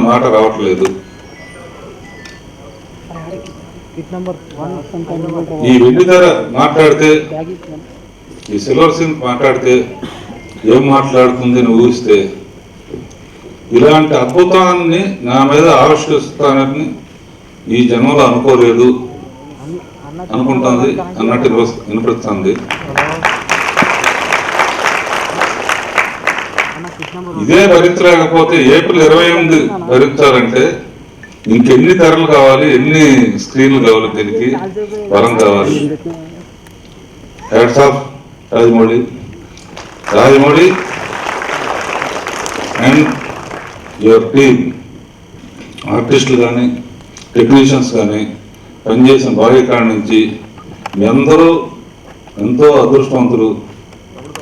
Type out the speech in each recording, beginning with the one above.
మాట రావట్లేదు. ఈ వెండితెర మాట్లాడితే, ఈ సిల్వర్ స్క్రీన్ మాట్లాడితే ఏం మాట్లాడుతుంది అని ఊహిస్తే, ఇలాంటి అద్భుతాన్ని నా మీద ఆవిష్కరిస్తానని ఈ జన్మలో అనుకోలేదు అనుకుంటుంది అన్నట్టు వినిపిస్తుంది. ఇదే భరించలేకపోతే ఏప్రిల్ 28 భరించాలంటే ఇంకెన్ని తెరలు కావాలి, ఎన్ని స్క్రీన్లు కావాలి, దీనికి వరం కావాలి. Hats off Rajamouli and your team, ఆర్టిస్టులు కానీ టెక్నీషియన్స్ కానీ పనిచేసిన బాగా నుంచి మీ అందరూ ఎంతో అదృష్టవంతులు.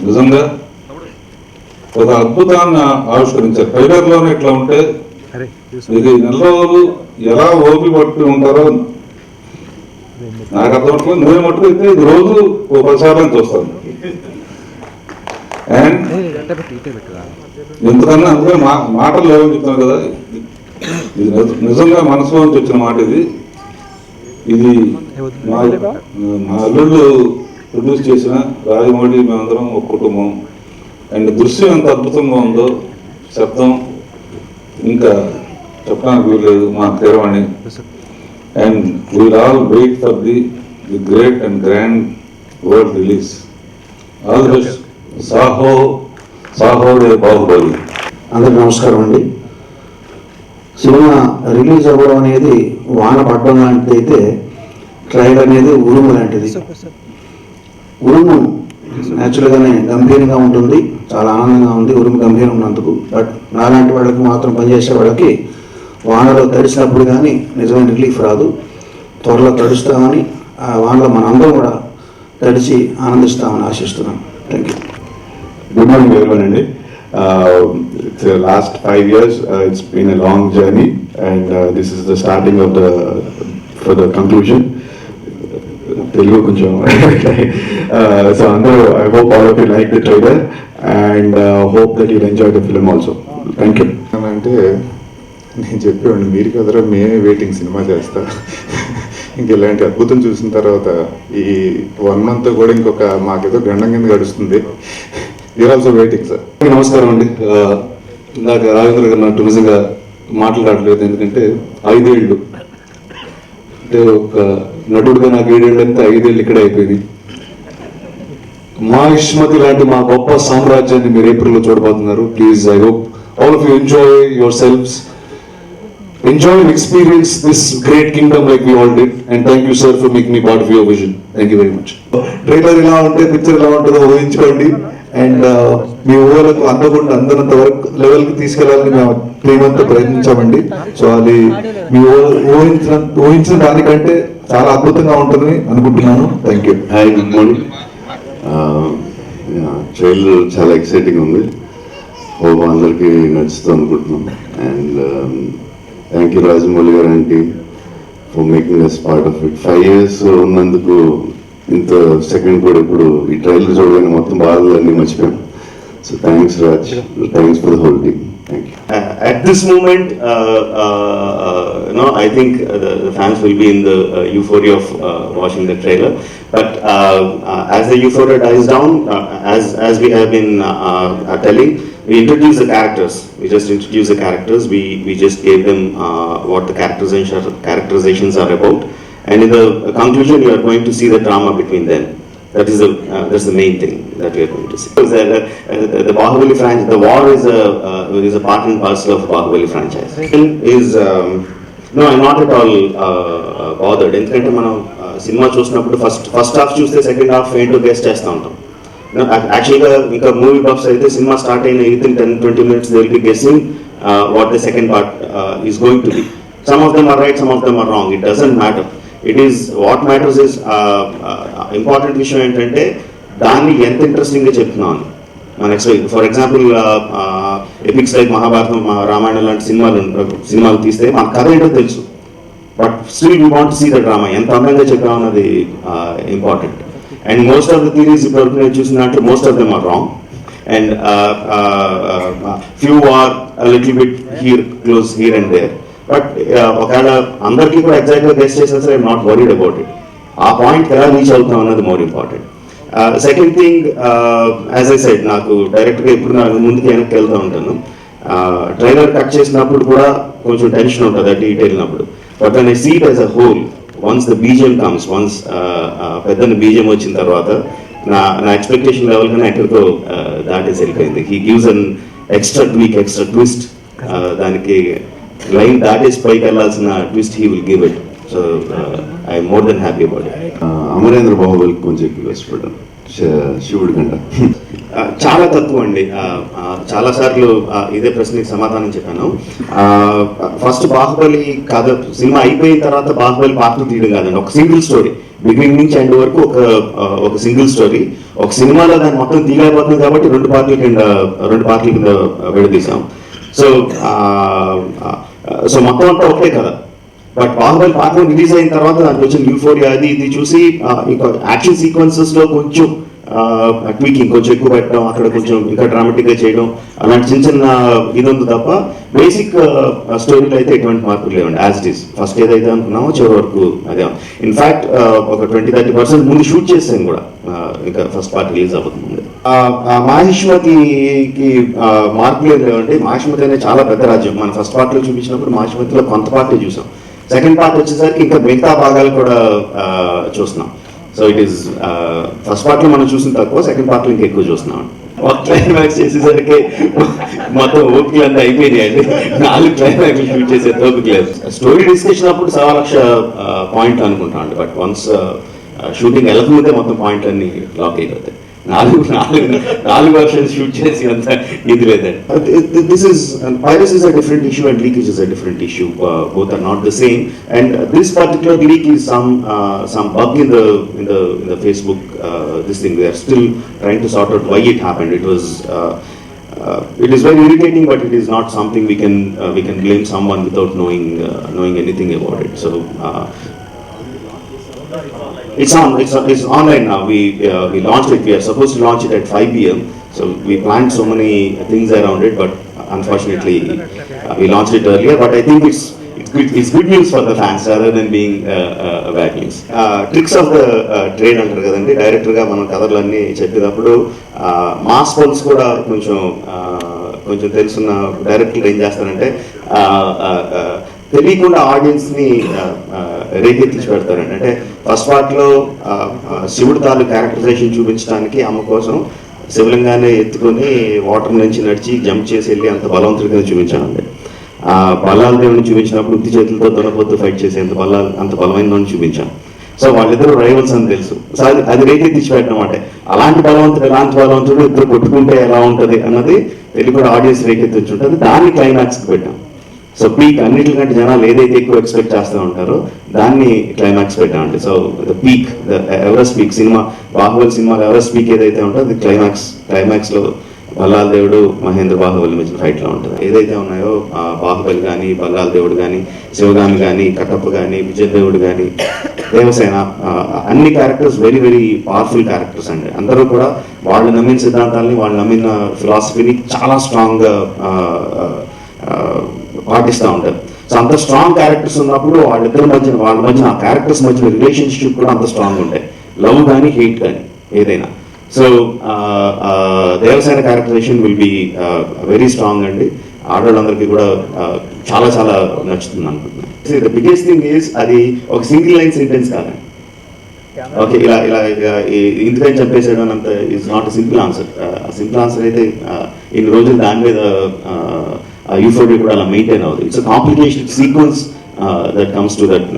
నిజంగా ఒక అద్భుతాన్ని ఆవిష్కరించారు. ట్రైలర్లోనే ఇట్లా ఉంటే ఇది నెల రోజులు ఎలా ఓపి పట్టి ఉంటారో నాకు అర్థమవుతుంది. నువ్వే మట్టుకు అయితే ఇది రోజు ఓ ప్రచారం చూస్తాను. అండ్ ఎందుకన్నా అందుకే మాటలు లేవని చెప్తాను కదా, ఇది నిజంగా మనసులో నుంచి వచ్చిన మాట. ఇది మా అల్లుళ్ళు ప్రొడ్యూస్ చేసిన రాజమౌళి, మేమందరం ఒక కుటుంబం. అండ్ దృశ్యం ఎంత అద్భుతంగా ఉందో, శబ్దం ఇంకా చెప్పడానికి వీల్లేదు, మా తీరవాణి. And we'll all wait for the great and grand world release. All the best. Saaho రే బాహుబలి. అందరికి నమస్కారం అండి. సినిమా రిలీజ్ అవ్వడం అనేది వాన పడడం లాంటిది అయితే, ట్రైలర్ అనేది ఉరుము లాంటిది. ఉరుము న్యాచురల్గానే గంభీరంగా ఉంటుంది, చాలా ఆనందంగా ఉంది ఉరుము గంభీరం ఉన్నందుకు. బట్ నాలాంటి వాళ్ళకి మాత్రం పనిచేసే వాళ్ళకి వానలో తడిసినప్పుడు కానీ నిజమైన రిలీఫ్ రాదు. త్వరలో తడుస్తామని, ఆ వానలో మనందరం కూడా తడిచి ఆనందిస్తామని ఆశిస్తున్నాం. Thank you. Good morning everyone అండి. Last 5 years it's been a long journey, and this is the starting of the conclusion. Telugu koncham so andro I hope all of you like the trailer and hope that you'll enjoy the film also. Thank you. అంటే నేను చెప్పేవాడిని, మీరు కదరా మేమే waiting cinema చేస్తా. ఇంక ఇలాంటి అద్భుతం చూసిన తర్వాత ఈ 1 month కూడా ఇంకొక మాకేదో గండం కింద గడుస్తుంది. You're also waiting sir. నమస్కారం అండి. ఇందాక రాజేంద్ర గారు నాకు నిజంగా మాట్లాడలేదు, ఎందుకంటే 5 ఏళ్ళు అంటే ఒక నటుడుగా నాకు 7 ఏళ్ళు అంతా 5 ఏళ్ళు ఇక్కడే అయిపోయింది. మా ఇష్మతి లాంటి మా గొప్ప సామ్రాజ్యాన్ని మీరు ఏప్రిల్లో చూడబోతున్నారు. Please, I hope all of you enjoy your selves, enjoy and experience this great kingdom like we all did, and thank you sir for making me part of your vision. Thank you very much. Trailer ఇలా ఉంటే picture ఎలా ఉంటుందో ఊహించుకోండి. And మీ ఊళ్ళకు అందకుండా అందనంత వరకు లెవెల్కి తీసుకెళ్ళాలని మేము ప్రేమంతా ప్రయత్నించామండి. సో అది మీ ఊహించిన దానికంటే చాలా అద్భుతంగా ఉంటుందని అనుకుంటున్నాను. Thank you. Hi, good morning. Trailer చాలా ఎక్సైటింగ్ ఉంది. హోప్ అందరికీ నచ్చుతుంది అనుకుంటున్నాం. And thank you Rajamouli garu aunty for making us part of it. 5 years ఉన్నందుకు ఇంత సెకండ్ కూడా ఇప్పుడు ఈ ట్రైలర్ చూడగానే మొత్తం బాధలన్నీ మర్చిపోయాం. So thanks Raj, thanks for the whole team. Thank you. At this moment, I think the fans will be in the euphoria of watching the trailer. But as the euphoria dies down, as we have been telling, we introduce the characters. We just introduce the characters. We just gave them what the characterizations are about. And in the conclusion, you are going to see the drama between them. That's the main thing that we are going to see. The Bahubali franchise, the war is a part and parcel of the Bahubali franchise. No, I'm not at all bothered. ఎందుకంటే మనం cinema చూసినప్పుడు first half చూస్తే second half ఏంటో guess చేస్తూ ఉంటాం. యాక్చువల్గా ఇంకా movie buffs అయితే సినిమా స్టార్ట్ అయిన 10-20 minutes they will be guessing what the second part is going to be. Some of them are right, some of them are wrong. It doesn't matter. It is what matters is important విషయం ఏంటంటే దాన్ని ఎంత ఇంట్రెస్టింగ్గా చెప్తున్నాను. మన for example epics like Mahabharatam, Ramayanam లాంటి సినిమాలు తీస్తే మన కథ ఏంటో తెలుసు, but still we want to see the drama ఎంత అందంగా చెప్పామన్నది important. And most of the theories ఇప్పుడు నేను చూసిన దాంట్లో most of them are wrong and few are little bit close here and there. But ఒకవేళ అందరికీ కూడా ఎగ్జాక్ట్గా గెస్ట్ చేసినా సరే I'm not worried about it. ఆ పాయింట్ ఎలా రీచ్ అవుతాం అన్నది more important. Second thing, as I said, నాకు డైరెక్ట్గా ఇప్పుడు నాకు ముందుకు వెనక్కి వెళ్తూ ఉంటాను. ట్రైలర్ కట్ చేసినప్పుడు కూడా కొంచెం టెన్షన్ ఉంటుంది అటు ఇటు వెళ్ళినప్పుడు. But when I see it as a whole, once the BGM comes, once పెద్ద బీజిఎం వచ్చిన తర్వాత నా ఎక్స్పెక్టేషన్ లెవెల్ కన్నా ఎక్కడితో దాటేసి వెళ్ళిపోయింది. He gives an extra tweak, extra twist. దానికి లైన్ దాటేసి పైకి వెళ్ళాల్సిన twist he will give it. So I'm more than happy about it. Amarendra బాహుబలికి కొంచెం ఎక్కువ ఇష్టపడ్డాను శివుడి కంటే. చాలా తక్కువ అండి. చాలా సార్లు ఇదే ప్రశ్నకి సమాధానం చెప్పాను. ఫస్ట్ బాహుబలి కథ సినిమా అయిపోయిన తర్వాత బాహుబలి పార్ట్ తీయడం కాదండి, ఒక సింగిల్ స్టోరీ బిగినింగ్ నుంచి ఎండ్ వరకు ఒక సింగిల్ స్టోరీ. ఒక సినిమాలో దాన్ని మొత్తం తీయలేకపోతుంది కాబట్టి రెండు పార్టీల కింద విడదీసాం. సో మొత్తం అంతా ఒకటే కదా. బట్ బాహుబలి పార్ట్ రిలీజ్ అయిన తర్వాత దానికి వచ్చిన యూఫోరియా అది ఇది చూసి ఇంకా యాక్షన్ సీక్వెన్సెస్ లో కొంచెం ట్వీకింగ్ కొంచెం ఎక్కువ పెట్టడం, అక్కడ కొంచెం ఇంకా డ్రామాటిక్ గా చేయడం, అలాంటి చిన్న చిన్న ఇది ఉంది తప్ప బేసిక్ స్టోరీలో అయితే ఎటువంటి మార్పులు లేవండి. యాజ్ ఇట్ ఈస్ ఫస్ట్ ఏదైతే అనుకున్నామో చివరి వరకు అదే. ఇన్ఫాక్ట్ ఒక 20-30% ముందు షూట్ చేసాం కూడా, ఇంకా ఫస్ట్ పార్ట్ రిలీజ్ అవ్వకముందు. మాహిష్మతికి మార్పులు ఏం లేవండి. మాహిష్మతి అనేది చాలా పెద్ద రాజ్యం. మన ఫస్ట్ పార్ట్ లో చూపించినప్పుడు మాహిష్మతిలో కొంత పార్టీ చూసాం. సెకండ్ పార్ట్ వచ్చేసరికి ఇంకా మిగతా భాగాలు కూడా చూస్తున్నాం. So it is first part లో మనం చూసిన తక్కువ, సెకండ్ పార్ట్ లో ఇంకా ఎక్కువ చూస్తున్నాం. క్లైమాక్స్ చేసేసరికి మొత్తం ఓపికలు అంతా అయిపోయినాయండి. 4 క్లైమాక్స్ షూట్ చేసే ఓపిక లేదు. స్టోరీ డిస్కషన్ అప్పుడు 1,00,000 పాయింట్లు అనుకుంటాం. బట్ వన్స్ షూటింగ్ వెళ్ళకముందే మొత్తం పాయింట్లు అన్ని లాక్ అయిపోతాయి. 4 వర్షన్స్ షూట్ చేసి అంత ఇది లేదండి. This is piracy is a different issue and leakage is a different issue. Both are not the same. And this particular leak is some bug in the Facebook this thing. We are still trying to sort out why it happened. It is very irritating, but it is not something we can blame someone without knowing anything about it. So it's online now. We launched it. We are supposed to launch it at 5 p.m. So we planned so many things around it, but unfortunately we launched it earlier. But I think it's good news for the fans rather than being bad news. Tricks of the trade అంటారు కదండి. డైరెక్టర్గా మనం కథలన్నీ చెప్పేటప్పుడు mass pulse కూడా కొంచెం తెలుసున్న డైరెక్టర్లు ఏం చేస్తారంటే తెలియకుండా ఆడియన్స్ ని రేకెత్తించి పెడతారండి. అంటే ఫస్ట్ పార్ట్ లో శివుడు తాలూకు క్యారెక్టరైజేషన్ చూపించడానికి అమ్మ కోసం శివలింగాన్ని ఎత్తుకొని వాటర్ నుంచి నడిచి జంప్ చేసి వెళ్ళి అంత బలవంతుడిగా చూపించానండి. బలాల దేవుని చూపించినప్పుడు ఉత్తి చేతులతో దొనపోతూ ఫైట్ చేసి అంత బలమైన చూపించాను. సో వాళ్ళిద్దరు రైవల్స్ అని తెలుసు. సో అది రేకెత్తించి పెట్టడం అంటే అలాంటి బలవంతుడు ఇద్దరు కొట్టుకుంటే ఎలా ఉంటుంది అన్నది తెలియకుండా ఆడియన్స్ రేకెత్తించి ఉంటుంది. దాన్ని క్లైమాక్స్కి పెట్టాం. సో పీక్ అన్నిటికంటే జనాలు ఏదైతే ఎక్కువ ఎక్స్పెక్ట్ చేస్తూ ఉంటారో దాన్ని క్లైమాక్స్ పెట్టామండి. So the peak, the Everest peak, cinema Baahubali సినిమాలో ఎవరెస్ట్ పీక్ ఏదైతే ఉంటుందో అది క్లైమాక్స్లో బల్లాల దేవుడు మహేంద్ర బాహుబలి మధ్య ఫైట్లో ఉంటుంది. ఏదైతే ఉన్నాయో బాహుబలి కానీ, బల్లాల దేవుడు కానీ, శివగామి కానీ, కట్టప్ప కానీ, విజయదేవుడు కానీ, దేవసేన, అన్ని characters very very powerful characters అండి. అందరూ కూడా వాళ్ళు నమ్మిన సిద్ధాంతాలని, వాళ్ళు నమ్మిన ఫిలాసఫీని చాలా స్ట్రాంగ్గా పాటిస్తూ ఉంటారు. సో అంత స్ట్రాంగ్ క్యారెక్టర్స్ ఉన్నప్పుడు వాళ్ళ మధ్య ఆ క్యారెక్టర్స్ మధ్య రిలేషన్షిప్ కూడా అంత స్ట్రాంగ్ ఉంటాయి. లవ్ కానీ, హేట్ కానీ ఏదైనా. So Devasena characterization will be very strong అండి. ఆడవాళ్ళందరికీ కూడా చాలా చాలా నచ్చుతుంది అనుకుంటున్నాను. ద బిగ్గెస్ట్ థింగ్ ఈజ్ అది ఒక సింగిల్ లైన్ సెంటెన్స్ కాదండి. ఓకే, ఇలా ఇంతకని చెప్పేసేయడం అంత is not simple answer. Simple answer అయితే ఇన్ని రోజులు దాని మీద యూఫోరియా కూడా అలా మెయింటైన్ అవుతుంది. It's complicated sequence that comes to that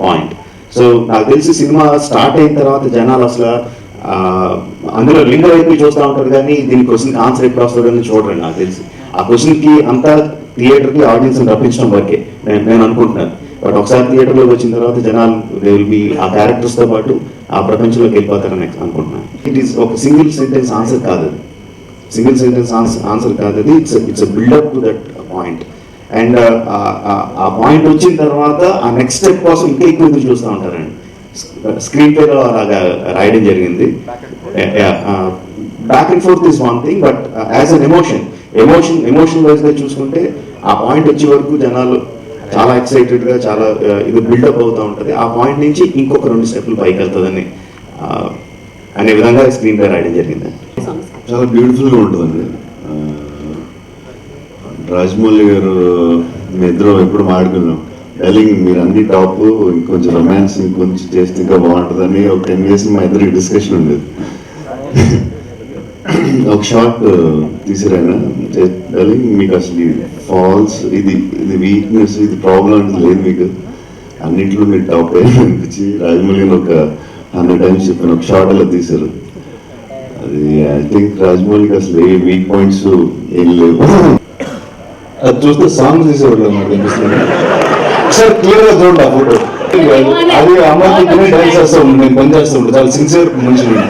point. So నాకు తెలిసి సినిమా స్టార్ట్ అయిన తర్వాత జనాలు అసలు అందులో లింగ వైపు చూస్తూ ఉంటారు కానీ దీని క్వశ్చన్కి ఆన్సర్ ఎప్పుడు వస్తుందని చూడరండి. నాకు తెలిసి ఆ క్వశ్చన్కి అంతా థియేటర్కి ఆడియన్స్ని రప్పించడం వరకే నేను అనుకుంటున్నాను. బట్ ఒకసారి థియేటర్లోకి వచ్చిన తర్వాత జనాలు దే విల్ బి ఆ క్యారెక్టర్స్తో పాటు ఆ ప్రపంచంలోకి వెళ్ళిపోతారని అనుకుంటున్నాను. ఇట్ ఈస్ ఒక సింగిల్ సెంటెన్స్ ఆన్సర్ కాదు, సింగిల్ సెంటెన్స్ ఆన్సర్ కాదు అది. It's buildup to that point. And ఆ పాయింట్ వచ్చిన తర్వాత ఆ నెక్స్ట్ స్టెప్ కోసం ఇంకా ఎక్కువ ఎదురు చూస్తూ ఉంటారండి. స్క్రీన్ ప్లేలో అలాగా రాయడం జరిగింది. Back and fourth is one thing, but as an emotion emotion వైజ్గా చూసుకుంటే ఆ పాయింట్ వచ్చే వరకు జనాలు చాలా ఎక్సైటెడ్గా చాలా ఇది బిల్డప్ అవుతూ ఉంటుంది. ఆ పాయింట్ నుంచి ఇంకొక 2 స్టెప్పులు పైకి వెళ్తుందని అనే విధంగా స్క్రీన్ పై రాయడం జరిగింది. చాలా బ్యూటిఫుల్గా ఉంటుందండి. రాజమౌళి గారు మీ ఇద్దరం ఎప్పుడు మాట్లాడుకున్నాం, డార్లింగ్ మీరు అన్ని టాప్, ఇంకొంచెం రొమాన్స్ ఇంకొంచెం చేస్తే ఇంకా బాగుంటుందని ఒక 10 years మా ఇద్దరికి డిస్కషన్ ఉండేది. ఒక షార్ట్ తీసిరాయన, డార్లింగ్ మీకు అసలు ఫాల్స్ ఇది వీక్నెస్ ఇది ప్రాబ్లం అంటే లేదు, మీకు అన్నింటిలో మీరు టాప్ అనిపించి రాజమౌళి గారు ఒక 100 times చెప్పిన ఒక షార్ట్ అలా తీశారు. అది ఐ థింక్ రాజమౌళికి అసలు ఏ వీక్ పాయింట్స్ ఏం లేవు. అది చూస్తే సాంగ్స్ తీసేవాళ్ళు నాకు అనిపిస్తుంది. సార్ క్లియర్ గా చూడండి ఆ ఫోటో, అది అమ్మాయి డాన్స్ చేస్తూ ఉండే, నేను పని చేస్తూ ఉండే, చాలా సిన్సియర్ మనుషులు.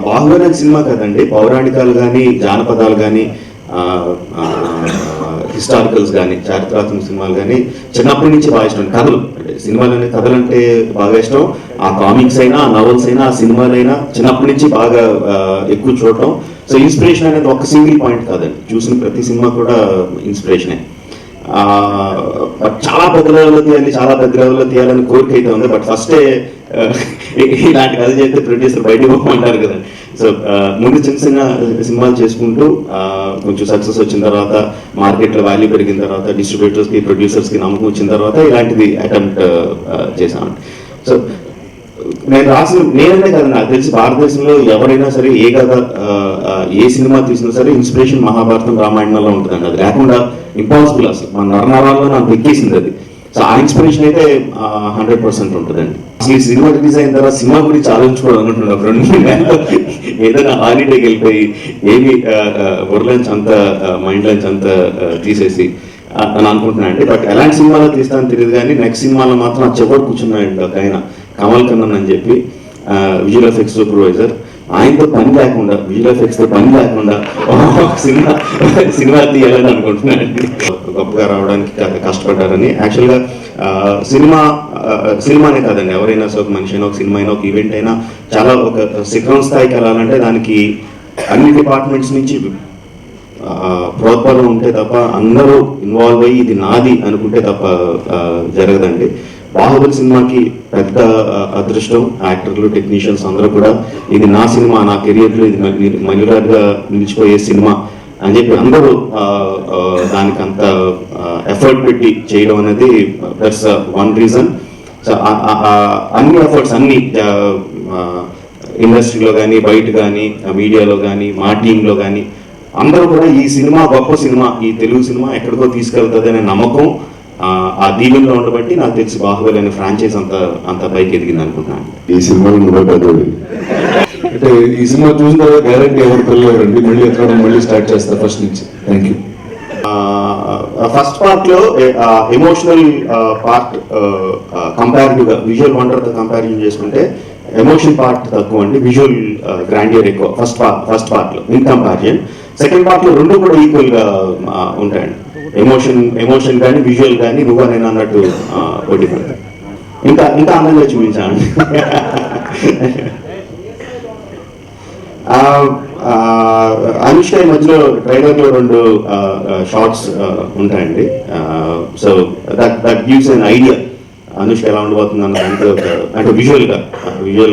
బాహుబలి సినిమా కదండి, పౌరాణికాలు కానీ జానపదాలు కానీ హిస్టారికల్స్ కానీ చారిత్రాత్మక సినిమాలు కానీ చిన్నప్పటి నుంచి బాగా ఇష్టం. కథలు అంటే సినిమాలు కథలు అంటే బాగా ఇష్టం. ఆ కామిక్స్ అయినా ఆ నవల్స్ అయినా ఆ సినిమాలైనా చిన్నప్పటి నుంచి బాగా ఎక్కువ చూడటం. సో ఇన్స్పిరేషన్ అనేది ఒక సింగిల్ పాయింట్ కాదండి, చూసిన ప్రతి సినిమా కూడా ఇన్స్పిరేషనే. చాలా పెద్ద లెవెల్లో తీయాలి, చాలా పెద్ద లెవెల్లో తీయాలని కోరిక అయితే ఉంది. బట్ ఫస్టే ఇలాంటి కథ చేస్తే ప్రొడ్యూసర్ బయటకు పోమంటారు కదా. సో ముందు చిన్న చిన్న సినిమాలు చేసుకుంటూ కొంచెం సక్సెస్ వచ్చిన తర్వాత, మార్కెట్లో వాల్యూ పెరిగిన తర్వాత, డిస్ట్రిబ్యూటర్స్కి ప్రొడ్యూసర్స్కి నమ్మకం వచ్చిన తర్వాత ఇలాంటిది అటెంప్ట్ చేశామండి. సో నేనంటే కదా, నాకు తెలిసి భారతదేశంలో ఎవరైనా సరే ఏ కథ ఏ సినిమా తీసినా సరే ఇన్స్పిరేషన్ మహాభారతం రామాయణంలో ఉంటుందండి. అది లేకుండా ఇంపాసిబుల్, అసలు మన నరనరాల్లో నాకు ఎక్కేసింది అది. సో ఆ ఇన్స్పిరేషన్ అయితే 100% ఉంటుందండి. అసలు ఈ సినిమా రిలీజ్ అయిన తర్వాత సినిమా గురించి ఆలోచించుకోవడం అనుకుంటున్నాను. 2 నెలలు ఏదైనా హాలిడేకి వెళ్ళిపోయి ఏమి వర్లోంచి అంతా మైండ్లోంచి అంతా తీసేసి అని అనుకుంటున్నాను అండి. బట్ ఎలాంటి సినిమాలో తీస్తానని తెలియదు కానీ నెక్స్ట్ సినిమాలో మాత్రం ఆ చివరి కూర్చున్నాడు ఒక ఆయన, కమల్ కన్నన్ అని చెప్పి, విజువల్ ఎఫెక్ట్స్ సూపర్వైజర్. ఆయనతో పని లేకుండా, విజువల్ ఎఫెక్ట్స్తో పని లేకుండా సినిమా తీయాలని అనుకుంటున్నాను. గొప్పగా రావడానికి కష్టపడ్డారని. యాక్చువల్గా సినిమానే కాదండి, ఎవరైనా ఒక మనిషి అయినా, ఒక సినిమా అయినా, ఒక ఈవెంట్ అయినా చాలా ఒక శిఖరం స్థాయికి వెళ్ళాలంటే దానికి అన్ని డిపార్ట్మెంట్స్ నుంచి ప్రోత్సాహం ఉంటే తప్ప, అందరూ ఇన్వాల్వ్ అయ్యి ఇది నాది అనుకుంటే తప్ప జరగదండి. బాహుబలి సినిమాకి పెద్ద అదృష్టం, యాక్టర్లు టెక్నీషియన్స్ అందరూ కూడా ఇది నా సినిమా, నా కెరియర్లో ఇది మయూరాజ్గా నిలిచిపోయే సినిమా అని చెప్పి అందరూ దానికి అంత ఎఫర్ట్ పెట్టి చేయడం అనేది దట్స్ వన్ రీజన్. సో అన్ని ఎఫర్ట్స్ అన్ని ఇండస్ట్రీలో కానీ, బయట కానీ, మీడియాలో కానీ, మా టీంలో కానీ అందరూ కూడా ఈ సినిమా గొప్ప సినిమా, ఈ తెలుగు సినిమా ఎక్కడికో తీసుకెళ్తుంది అనే నమ్మకం ఆ దీవెనలో ఉండబట్టి నాకు తెలిసి బాహుబలి అనే ఫ్రాంచైజ్ అంత పైకి ఎదిగింది అనుకుంటున్నాను. ఈ సినిమాలో నువ్వే పెద్దోడి. అంటే ఈ సినిమా చూసిన తర్వాత గ్యారంటీ ఎవరు పిల్లలండి, మళ్ళీ ఎక్కడం మళ్ళీ స్టార్ట్ చేస్తారు ఫస్ట్ నుంచి. Thank you. ఫస్ట్ పార్ట్ లో ఎమోషనల్ పార్ట్ కంపారిటివ్గా విజువల్ వండర్తో కంపారిజన్ చేసుకుంటే ఎమోషన్ పార్ట్ తక్కువ అండి, విజువల్ గ్రాండియర్ ఎక్కువ ఫస్ట్ పార్ట్ లో ఇన్ కంపారిజన్. సెకండ్ పార్ట్ లో 2 కూడా ఈక్వల్ గా ఉంటాయండి. ఎమోషన్ కానీ విజువల్ కానీ నువ్వు నేను అన్నట్టు పోటీ పడతాయి. ఇంకా అందంగా చూపించాను. అనుష్క మధ్యలో ట్రైలర్ లో 2 షార్ట్స్ ఉంటాయండి. So that gives an idea Anushka ఎలా ఉండబోతుంది అన్న దానికి అంటే విజువల్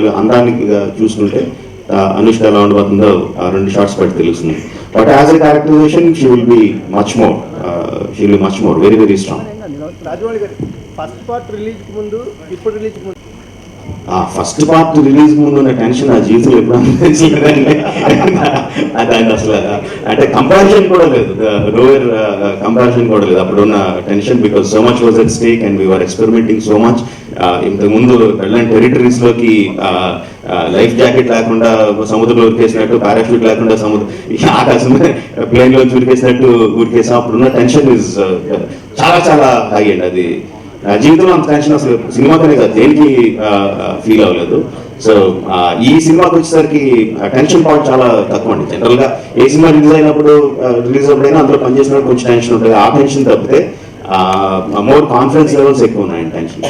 గా అందానికి చూసుకుంటే అనుష్క ఎలా ఉండబోతుందో 2 షార్ట్స్ బట్టి తెలుస్తుంది. But as a characterization she will be much more very very strong. Rajamouli garu first part release ముందు ఇప్పుడు రిలీజ్ ముందు ఫస్ట్ పార్ట్ రిలీజ్ ముందు ఉన్న టెన్షన్ నా జీవితంలో ఎప్పుడు అనిపించలేదండి. దాన్ని అసలు అంటే కంపారిజన్ కూడా లేదు, లోయర్ కంపారిజన్ కూడా లేదు అప్పుడున్న tension, because so much was at stake and we're experimenting so much. ఇంతకుముందు వెళ్ళని టెరిటరీస్లోకి లైఫ్ జాకెట్ లేకుండా సముద్రంలో ఉరికేసినట్టు, పారాషూట్ లేకుండా ఆకాశం ప్లేన్లో ఉరికేసినట్టు ఉరికేసాం. అప్పుడున్న టెన్షన్ ఇస్ చాలా చాలా హై అండి. అది జీవితంలో అంత టెన్షన్ అసలు సినిమాకనే కాదు దేనికి ఫీల్ అవ్వలేదు. సో ఈ సినిమాకి వచ్చేసరికి టెన్షన్ పాయింట్ చాలా తక్కువ అండి. జనరల్గా ఏ సినిమా రిలీజ్ అయినప్పుడైనా అందులో పనిచేసినప్పుడు కొంచెం టెన్షన్ ఉంటుంది. ఆ టెన్షన్ తప్పితే మోర్ కాన్ఫిడెన్స్ లెవెల్స్ ఎక్కువ ఉన్నాయండి టెన్షన్.